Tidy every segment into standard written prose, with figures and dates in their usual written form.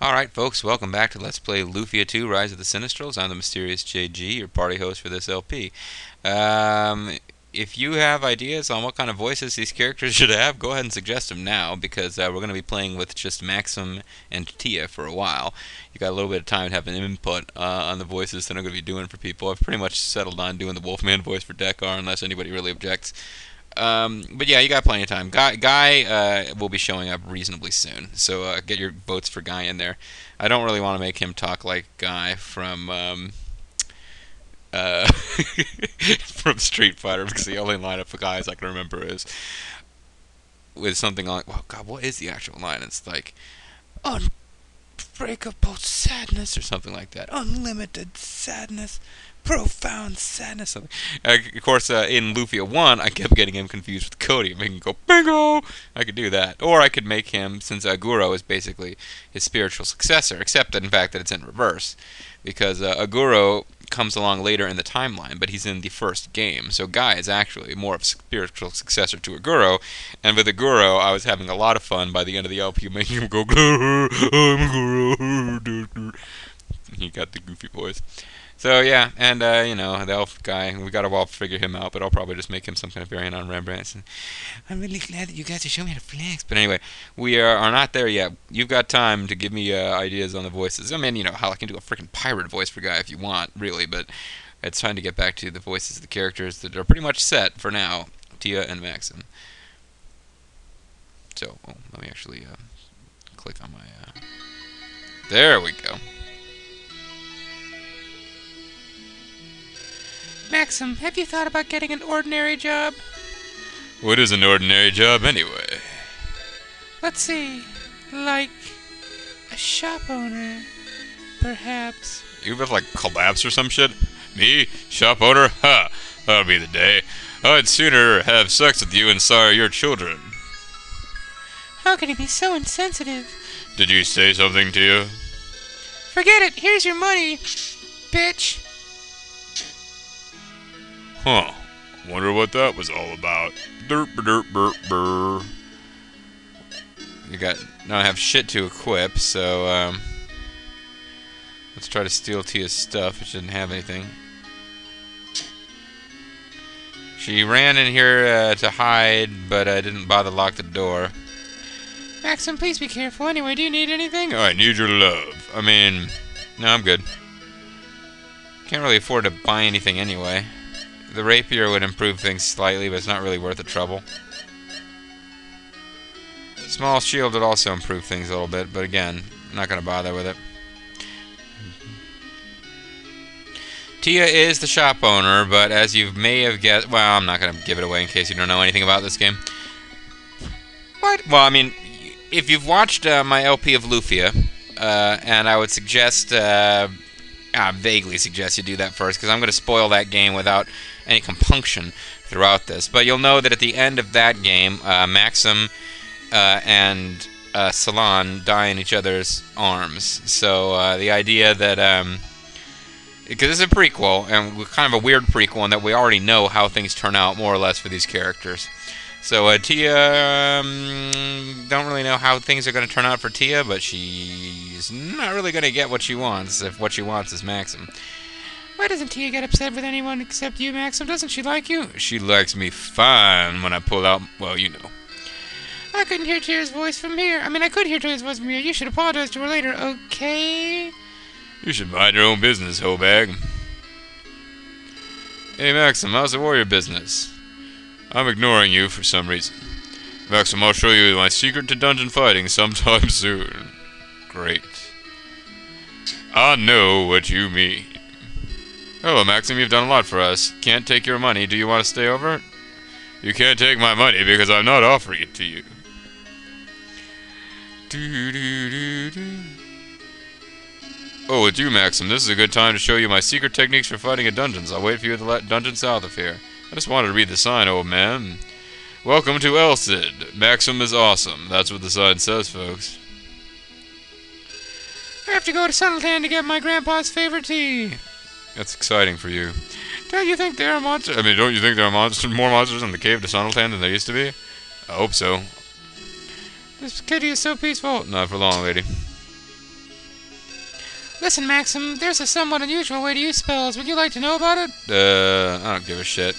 Alright folks, welcome back to Let's Play Lufia 2 Rise of the Sinistrals. I'm the mysterious JG, your party host for this LP. If you have ideas on what kind of voices these characters should have, go ahead and suggest them now, because we're going to be playing with just Maxim and Tia for a while. You got a little bit of time to have an input on the voices that I'm going to be doing for people. I've pretty much settled on doing the Wolfman voice for Dekar, unless anybody really objects. But yeah, you got plenty of time. Guy will be showing up reasonably soon, so get your votes for Guy in there. I don't really want to make him talk like Guy from from Street Fighter, because the only lineup of guys I can remember is with something like, well, God, what is the actual line? It's like unbreakable sadness or something like that. Unlimited sadness. Profound sadness. Something. Of course, in Lufia 1, I kept getting him confused with Cody, making him go, bingo! I could do that. Or I could make him, since Aguro is basically his spiritual successor, except that, in fact, that it's in reverse. Because Aguro comes along later in the timeline, but he's in the first game. So Guy is actually more of a spiritual successor to Aguro. And with Aguro, I was having a lot of fun by the end of the LP, making him go, I'm Aguro. He got the goofy voice. So yeah, and you know, the elf guy, we gotta well figure him out, but I'll probably just make him some kind of variant on Rembrandt. And I'm really glad that you guys are showing me how to flex. But anyway, we are not there yet. You've got time to give me ideas on the voices. I mean, you know, how I can do a freaking pirate voice for Guy if you want, really, but it's time to get back to the voices of the characters that are pretty much set for now, Tia and Maxim. So, let me actually click on my... There we go. Maxim, have you thought about getting an ordinary job? What is an ordinary job, anyway? Let's see. Like a shop owner, perhaps. You have, like, collapse or some shit? Me? Shop owner? Ha! That'll be the day. I'd sooner have sex with you and sire your children. How can you be so insensitive? Did you say something to you? Forget it. Here's your money, bitch. Huh. Wonder what that was all about. Derp derp burp burr. You got... Now I have shit to equip, so, let's try to steal Tia's stuff. It shouldn't have anything. She ran in here, to hide, but I didn't bother to lock the door. Maxim, please be careful. Anyway, do you need anything? Oh, I need your love. I mean... No, I'm good. Can't really afford to buy anything anyway. The rapier would improve things slightly, but it's not really worth the trouble. Small shield would also improve things a little bit, but again, I'm not going to bother with it. Tia is the shop owner, but as you may have guessed... Well, I'm not going to give it away in case you don't know anything about this game. What? Well, I mean, if you've watched my LP of Lufia, and I would suggest... vaguely suggest you do that first, because I'm going to spoil that game without any compunction throughout this. But you'll know that at the end of that game, Maxim and Salon die in each other's arms. So the idea that... because it's a prequel, and kind of a weird prequel, in that we already know how things turn out, more or less, for these characters. So Tia, don't really know how things are going to turn out for Tia, but she's not really going to get what she wants, if what she wants is Maxim. Why doesn't Tia get upset with anyone except you, Maxim? Doesn't she like you? She likes me fine when I pull out, well, you know. I couldn't hear Tia's voice from here. I mean, I could hear Tia's voice from here. You should apologize to her later, okay? You should mind your own business, hoe bag. Hey, Maxim, how's the warrior business? I'm ignoring you for some reason. Maxim, I'll show you my secret to dungeon fighting sometime soon. Great. I know what you mean. Hello, Maxim, you've done a lot for us. Can't take your money. Do you want to stay over? You can't take my money because I'm not offering it to you. Oh, it's you, Maxim. This is a good time to show you my secret techniques for fighting in dungeons. I'll wait for you at the dungeon south of here. I just wanted to read the sign, old man. Welcome to El Cid. Maxim is awesome. That's what the sign says, folks. I have to go to Sundeltan to get my grandpa's favorite tea. That's exciting for you. Don't you think there are monsters? I mean, don't you think there are more monsters in the cave to Sundeltan than there used to be? I hope so. This kitty is so peaceful. Not for long, lady. Listen, Maxim, there's a somewhat unusual way to use spells. Would you like to know about it? I don't give a shit.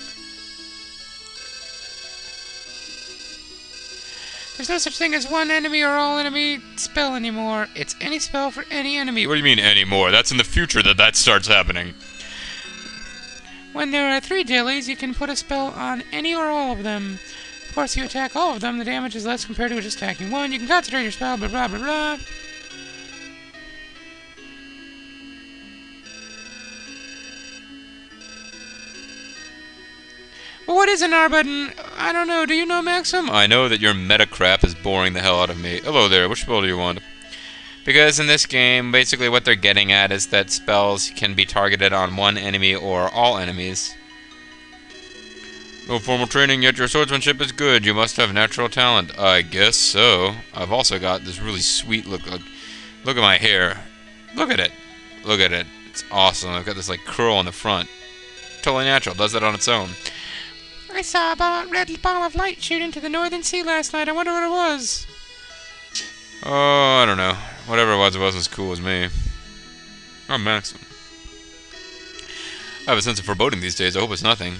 There's no such thing as one enemy or all enemy spell anymore. It's any spell for any enemy. What do you mean anymore? That's in the future that starts happening. When there are 3 jellies, you can put a spell on any or all of them. Of course, if you attack all of them, the damage is less compared to just attacking one. You can concentrate your spell, blah blah blah blah. Well, what is an R button? I don't know. Do you know, Maxim? I know that your meta crap is boring the hell out of me. Hello there. Which spell do you want? Because in this game, basically what they're getting at is that spells can be targeted on one enemy or all enemies. No formal training, yet your swordsmanship is good. You must have natural talent. I guess so. I've also got this really sweet look. Look at my hair. Look at it. Look at it. It's awesome. I've got this like curl on the front. Totally natural. Does that on its own. I saw a red ball of light shoot into the northern sea last night. I wonder what it was. Oh, I don't know. Whatever it wasn't as cool as me. I'm Maxim. I have a sense of foreboding these days. I hope it's nothing.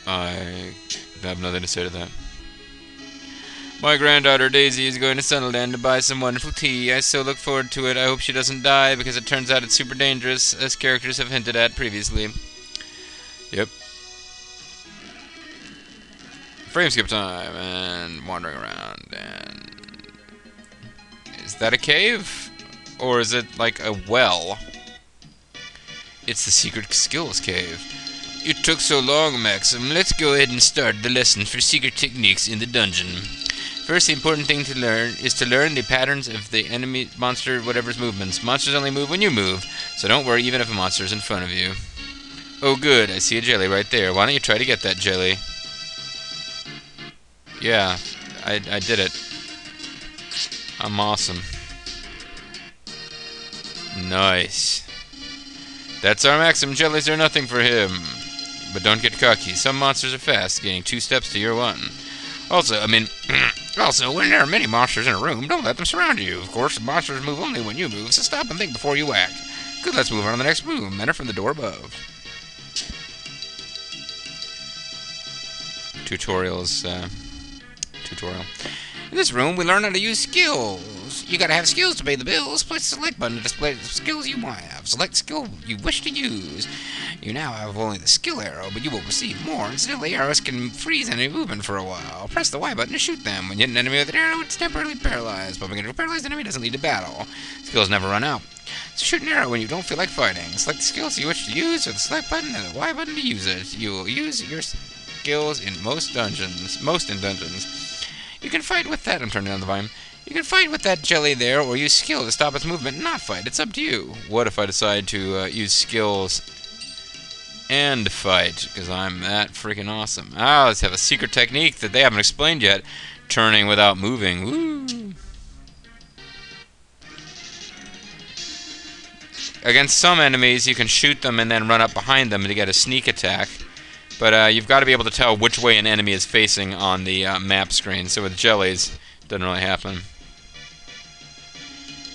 I have nothing to say to that. My granddaughter Daisy is going to Sunderland to buy some wonderful tea. I so look forward to it. I hope she doesn't die because it turns out it's super dangerous, as characters have hinted at previously. Yep. Frame skip time and wandering around. And is that a cave? Or is it like a well? It's the secret skills cave. It took so long, Maxim. Let's go ahead and start the lesson for secret techniques in the dungeon. First, the important thing to learn is to learn the patterns of the enemy, monster, whatever's movements. Monsters only move when you move, so don't worry even if a monster is in front of you. Oh good, I see a jelly right there. Why don't you try to get that jelly? Yeah, I did it. I'm awesome. Nice. That's our Maxim. Jellies are nothing for him. But don't get cocky. Some monsters are fast, gaining 2 steps to your 1. Also, when there are many monsters in a room, don't let them surround you. Of course, the monsters move only when you move, so stop and think before you act. Good, let's move on to the next room. Enter from the door above. Tutorial. In this room, we learn how to use skills. You gotta have skills to pay the bills. Press the select button to display the skills you have. Select the skill you wish to use. You now have only the skill arrow, but you will receive more. Incidentally, arrows can freeze enemy movement for a while. Press the Y button to shoot them. When you hit an enemy with an arrow, it's temporarily paralyzed. Bumping into a paralyzed enemy doesn't lead to battle. Skills never run out. So shoot an arrow when you don't feel like fighting. Select the skills you wish to use with the select button and the Y button to use it. You will use your skills in most in dungeons. You can fight with that. I'm turning on the volume. You can fight with that jelly there, or use skill to stop its movement and not fight. It's up to you. What if I decide to use skills and fight? Because I'm that freaking awesome. Ah, let's have a secret technique that they haven't explained yet. Turning without moving. Woo! Against some enemies, you can shoot them and then run up behind them to get a sneak attack. But you've got to be able to tell which way an enemy is facing on the map screen. So with jellies, it doesn't really happen.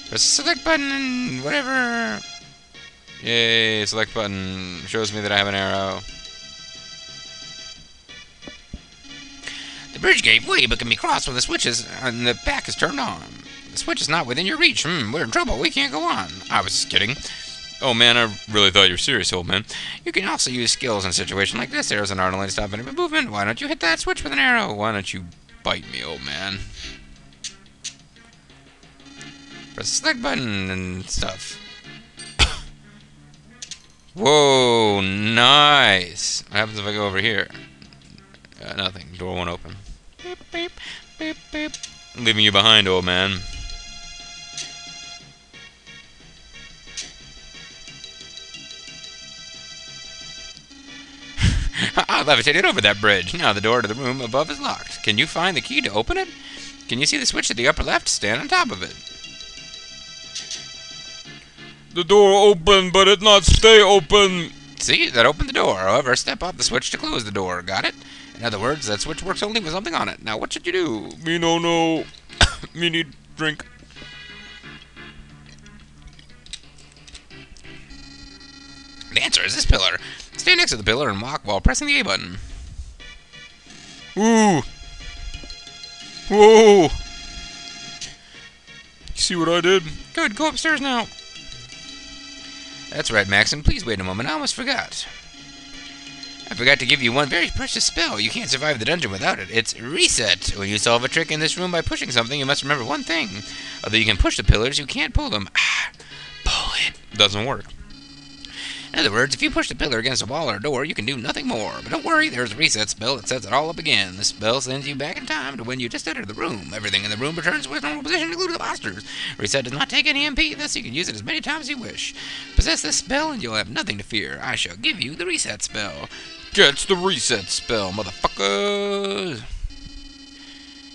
Press the select button and whatever. Yay, select button shows me that I have an arrow. The bridge gave way but can be crossed when the switch and the back is turned on. The switch is not within your reach. We're in trouble. We can't go on. I was just kidding. Oh man, I really thought you were serious, old man. You can also use skills in a situation like this. Arrows aren't only to stop enemy movement. Why don't you hit that switch with an arrow? Why don't you bite me, old man? Press the select button and stuff. Whoa, nice. What happens if I go over here? Nothing. Door won't open. Beep, beep, beep, beep. I'm leaving you behind, old man. I levitated over that bridge. Now the door to the room above is locked. Can you find the key to open it? Can you see the switch at the upper left? Stand on top of it. The door open, but it not stay open. See, that opened the door. However, step off the switch to close the door. Got it? In other words, that switch works only with something on it. Now, what should you do? Me no know. Me need drink. The answer is this pillar. Stay next to the pillar and walk while pressing the A button. Ooh! Whoa! You see what I did? Good, go upstairs now. That's right, Maxim. Please wait a moment. I almost forgot. I forgot to give you one very precious spell. You can't survive the dungeon without it. It's Reset. When you solve a trick in this room by pushing something, you must remember one thing. Although you can push the pillars, you can't pull them. Pull it. Doesn't work. In other words, if you push the pillar against a wall or a door, you can do nothing more. But don't worry, there's a reset spell that sets it all up again. This spell sends you back in time to when you just entered the room. Everything in the room returns to its normal position, including the monsters. Reset does not take any MP, thus you can use it as many times as you wish. Possess this spell and you'll have nothing to fear. I shall give you the reset spell. Get the reset spell, motherfuckers!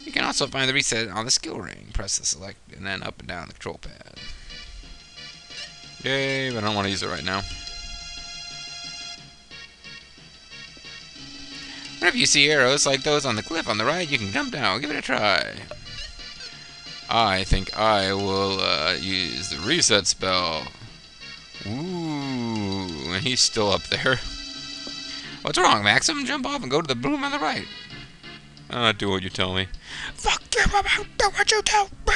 You can also find the reset on the skill ring. Press the select and then up and down the control pad. Yay, but I don't want to use it right now. Whenever you see arrows like those on the cliff on the right, you can jump down. Give it a try. I think I will use the reset spell. Ooh, and he's still up there. What's wrong, Maxim? Jump off and go to the room on the right. Do what you tell me. Fuck you, Mama. Do what you tell me.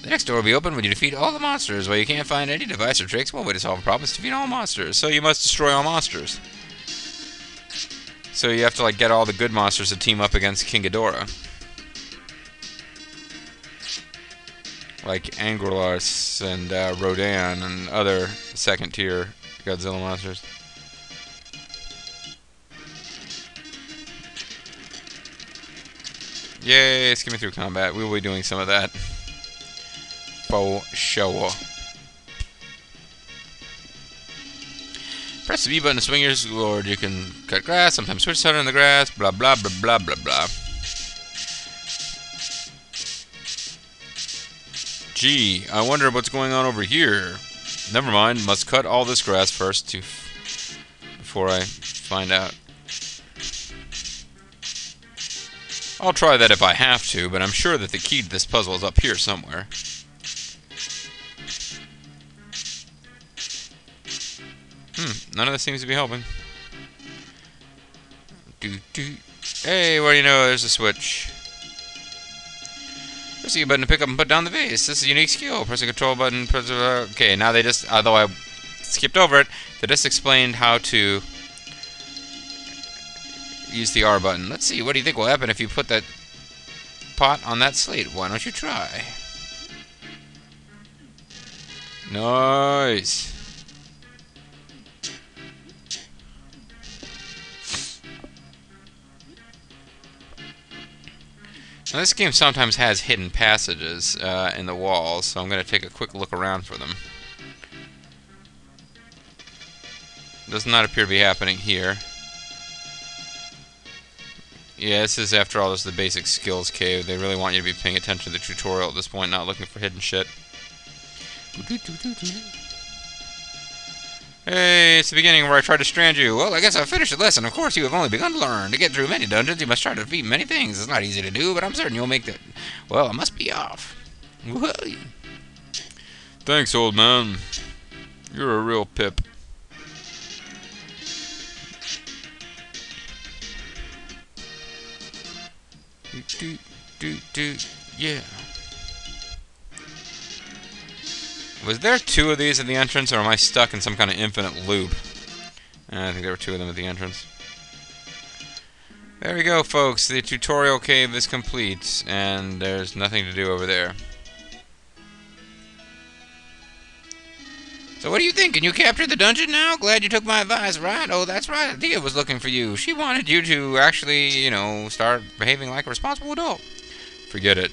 The next door will be open when you defeat all the monsters. While you can't find any device or tricks, one way to solve a problem is to defeat all monsters. So you must destroy all monsters. So you have to like get all the good monsters to team up against King Ghidorah. Like Angularus and Rodan and other second-tier Godzilla monsters. Yay, skip me through combat. We will be doing some of that. For sure. Press the B button to swing your sword. You can cut grass, sometimes switch side in the grass, blah blah blah blah blah blah. Gee, I wonder what's going on over here. Never mind, must cut all this grass first before I find out. I'll try that if I have to, but I'm sure that the key to this puzzle is up here somewhere. None of this seems to be helping. Hey, what do you know? There's a switch. Press the button to pick up and put down the vase. This is a unique skill. Press the control button. Okay, now they just, although I skipped over it, they just explained how to use the R button. Let's see, what do you think will happen if you put that pot on that slate? Why don't you try? Nice. Now this game sometimes has hidden passages in the walls, so I'm going to take a quick look around for them. Does not appear to be happening here. Yeah, this is, after all, this is the basic skills cave. They really want you to be paying attention to the tutorial at this point, not looking for hidden shit. Hey, it's the beginning where I tried to strand you. Well, I guess I've finished the lesson. Of course, you have only begun to learn. To get through many dungeons, you must try to defeat many things. It's not easy to do, but I'm certain you'll make that. Well, I must be off. Whoa. Thanks, old man. You're a real pip. Yeah. Was there two of these at the entrance, or am I stuck in some kind of infinite loop? I think there were two of them at the entrance. There we go, folks. The tutorial cave is complete, and there's nothing to do over there. So what do you think? Can you capture the dungeon now? Glad you took my advice, right? Oh, that's right. Dia was looking for you. She wanted you to actually, you know, start behaving like a responsible adult. Forget it.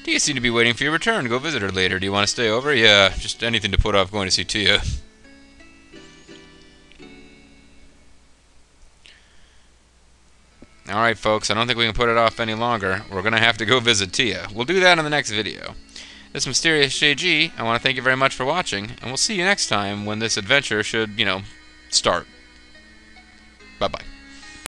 Tia seemed to be waiting for your return. Go visit her later. Do you want to stay over? Yeah, just anything to put off going to see Tia. Alright, folks. I don't think we can put it off any longer. We're going to have to go visit Tia. We'll do that in the next video. This is Mysterious JG. I want to thank you very much for watching, and we'll see you next time when this adventure should, you know, start. Bye-bye.